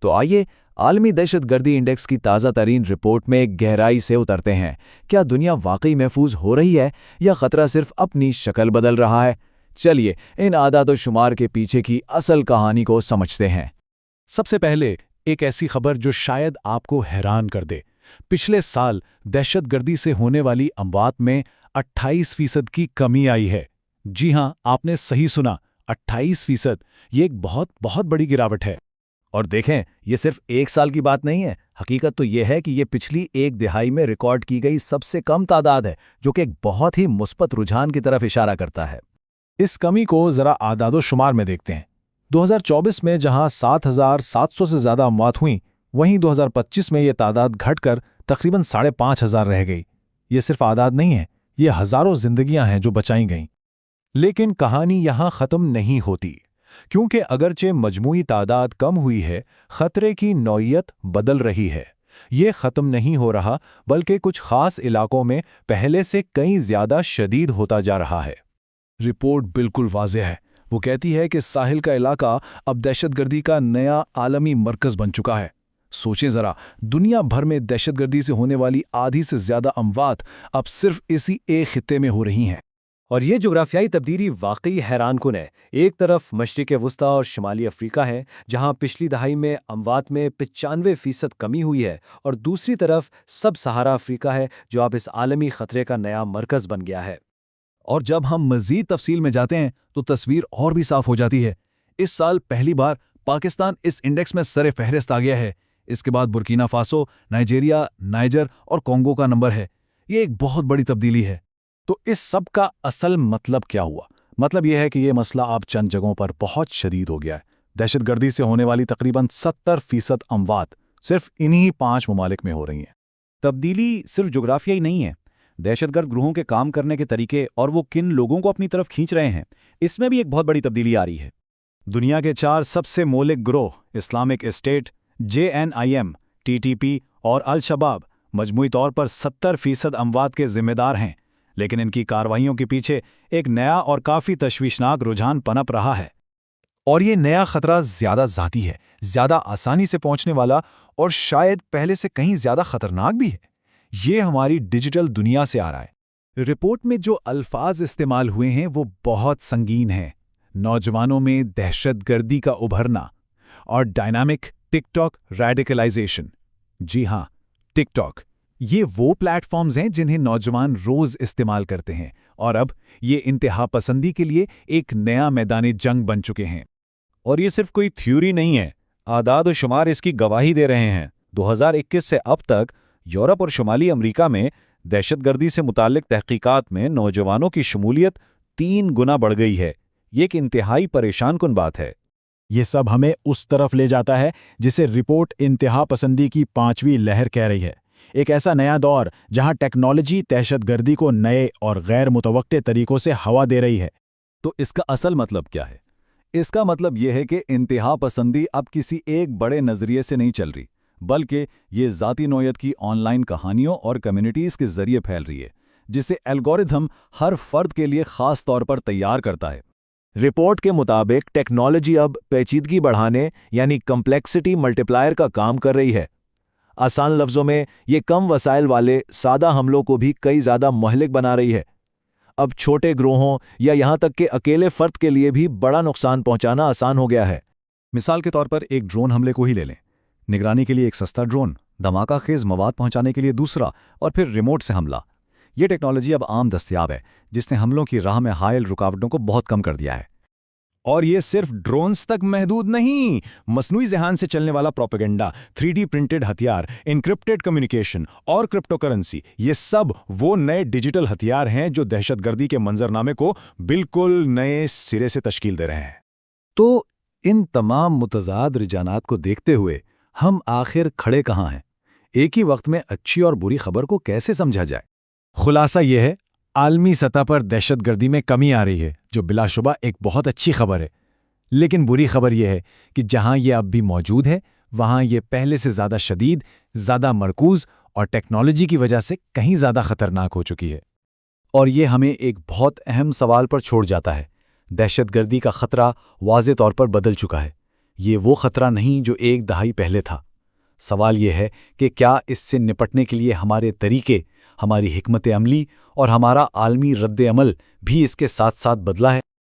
तो आइए आलमी दहशत गर्दी इंडेक्स की ताज़ा तरीन रिपोर्ट में गहराई से उतरते हैं। क्या दुनिया वाकई महफूज हो रही है या खतरा सिर्फ अपनी शक्ल बदल रहा है? चलिए इन आदात और शुमार के पीछे की असल कहानी को समझते हैं। सबसे पहले एक ऐसी खबर जो शायद आपको हैरान कर दे। पिछले साल दहशतगर्दी से होने वाली अमवात में 28% की कमी आई है। जी हां, आपने सही सुना, 28%। ये एक बहुत बहुत बड़ी गिरावट है। और देखें, ये सिर्फ एक साल की बात नहीं है। हकीकत तो ये है कि ये पिछली एक दिहाई में रिकॉर्ड की गई सबसे कम तादाद है, जो कि एक बहुत ही मुस्बत रुझान की तरफ इशारा करता है। इस कमी को जरा आदादो शुमार में देखते हैं। 2024 में जहां 7,700 से ज्यादा अमवात हुई, वहीं 2025 में ये तादाद घटकर तकरीबन 5,500 रह गई। ये सिर्फ आदाद नहीं है, ये हजारों जिंदगियां हैं जो बचाई गईं। लेकिन कहानी यहां खत्म नहीं होती, क्योंकि अगरचे मजमूई तादाद कम हुई है, खतरे की नौइयत बदल रही है। ये खत्म नहीं हो रहा, बल्कि कुछ खास इलाकों में पहले से कहीं ज्यादा शदीद होता जा रहा है। रिपोर्ट बिल्कुल वाज़ेह है। वो कहती है कि साहिल का इलाका अब दहशतगर्दी का नया आलमी मरकज़ बन चुका है। सोचें ज़रा, दुनिया भर में दहशतगर्दी से होने वाली आधी से ज़्यादा अमवात अब सिर्फ इसी एक खित्ते में हो रही हैं। और ये जोग्राफियाई तब्दीली वाकई हैरानकुन है। एक तरफ मशरिक़ वस्ता और शुमाली अफ्रीका है, जहां पिछली दहाई में अमवात में 95% कमी हुई है, और दूसरी तरफ सब सहारा अफ्रीका है, जो अब इस आलमी खतरे का नया मरकज़ बन गया है। और जब हम मज़ीद तफसील में जाते हैं तो तस्वीर और भी साफ हो जाती है। इस साल पहली बार पाकिस्तान इस इंडेक्स में सरे फहरिस्त आ गया है। इसके बाद बुर्किना फासो, नाइजीरिया, नाइजर और कोंगो का नंबर है। ये एक बहुत बड़ी तब्दीली है। तो इस सब का असल मतलब क्या हुआ? मतलब यह है कि यह मसला अब चंद जगहों पर बहुत शदीद हो गया है। दहशतगर्दी से होने वाली तकरीबन 70% अमवात सिर्फ इन्हीं 5 ममालिक में हो रही हैं। तब्दीली सिर्फ जोग्राफियाई नहीं है, दहशतगर्द ग्रुहों के काम करने के तरीके और वो किन लोगों को अपनी तरफ खींच रहे हैं, इसमें भी एक बहुत बड़ी तब्दीली आ रही है। दुनिया के 4 सबसे मौलिक ग्रोह इस्लामिक स्टेट, JNIM, TTP और अल-शबाब मजमूई तौर पर 70% अमवात के जिम्मेदार हैं, लेकिन इनकी कार्रवाइयों के पीछे एक नया और काफ़ी तशवीशनाक रुझान पनप रहा है। और ये नया खतरा ज़्यादा ज़ाती है, ज़्यादा आसानी से पहुंचने वाला और शायद पहले से कहीं ज़्यादा खतरनाक भी है। ये हमारी डिजिटल दुनिया से आ रहा है। रिपोर्ट में जो अल्फाज इस्तेमाल हुए हैं वो बहुत संगीन हैं। नौजवानों में दहशतगर्दी का उभरना और डायनामिक टिकटॉक रेडिकलाइजेशन। जी हाँ, टिकटॉक। ये वो प्लेटफॉर्म्स हैं जिन्हें नौजवान रोज इस्तेमाल करते हैं, और अब ये इंतहा पसंदी के लिए एक नया मैदान जंग बन चुके हैं। और ये सिर्फ कोई थ्योरी नहीं है, आदाद और शुमार इसकी गवाही दे रहे हैं। 2021 से अब तक यूरोप और शुमाली अमेरिका में दहशतगर्दी से मुताल्लिक तहकीकात में नौजवानों की शमूलियत 3 गुना बढ़ गई है। ये एक इंतहाई परेशान-कुन बात है। ये सब हमें उस तरफ ले जाता है जिसे रिपोर्ट इंतहा पसंदी की 5वीं लहर कह रही है। एक ऐसा नया दौर जहां टेक्नोलॉजी दहशतगर्दी को नए और गैर मुतवक्के तरीकों से हवा दे रही है। तो इसका असल मतलब क्या है? इसका मतलब यह है कि इंतहा पसंदी अब किसी एक बड़े नज़रिए से नहीं चल रही, बल्कि ये ज़ाती नौयत की ऑनलाइन कहानियों और कम्युनिटीज़ के ज़रिए फैल रही है, जिसे एल्गोरिथम हर फर्द के लिए ख़ास तौर पर तैयार करता है। रिपोर्ट के मुताबिक टेक्नोलॉजी अब पेचीदगी बढ़ाने यानी कम्प्लेक्सिटी मल्टीप्लायर का काम कर रही है। आसान लफ्ज़ों में, ये कम वसाइल वाले सादा हमलों को भी कई ज़्यादा मुहल्लिक बना रही है। अब छोटे ग्रोहों या यहाँ तक कि अकेले फ़र्द के लिए भी बड़ा नुकसान पहुँचाना आसान हो गया है। मिसाल के तौर पर एक ड्रोन हमले को ही ले लें। निगरानी के लिए एक सस्ता ड्रोन, धमाका खेज मवाद पहुंचाने के लिए दूसरा, और फिर रिमोट से हमला। ये टेक्नोलॉजी अब आम दस्तयाब है, जिसने हमलों की राह में हायल रुकावटों को बहुत कम कर दिया है। और ये सिर्फ ड्रोन्स तक महदूद नहीं। मसनूई ज़हान से चलने वाला प्रोपेगेंडा, 3D प्रिंटेड हथियार, इनक्रिप्टेड कम्युनिकेशन और क्रिप्टोकरेंसी, ये सब वो नए डिजिटल हथियार हैं जो दहशतगर्दी के मंजरनामे को बिल्कुल नए सिरे से तश्कील दे रहे हैं। तो इन तमाम मुतज़ाद रुझानात को देखते हुए हम आखिर खड़े कहाँ हैं? एक ही वक्त में अच्छी और बुरी खबर को कैसे समझा जाए? खुलासा यह है, आलमी सतह पर दहशतगर्दी में कमी आ रही है, जो बिलाशुबा एक बहुत अच्छी खबर है। लेकिन बुरी खबर यह है कि जहां ये अब भी मौजूद है, वहां ये पहले से ज़्यादा शदीद, ज़्यादा मरकूज़ और टेक्नोलॉजी की वजह से कहीं ज़्यादा खतरनाक हो चुकी है। और ये हमें एक बहुत अहम सवाल पर छोड़ जाता है। दहशतगर्दी का खतरा वाज़े तौर पर बदल चुका है। یہ وہ خطرہ نہیں جو ایک دہائی پہلے تھا۔ سوال یہ ہے کہ کیا اس سے نپٹنے کے لیے ہمارے طریقے، ہماری حکمت عملی اور ہمارا عالمی رد عمل بھی اس کے ساتھ ساتھ بدلا ہے؟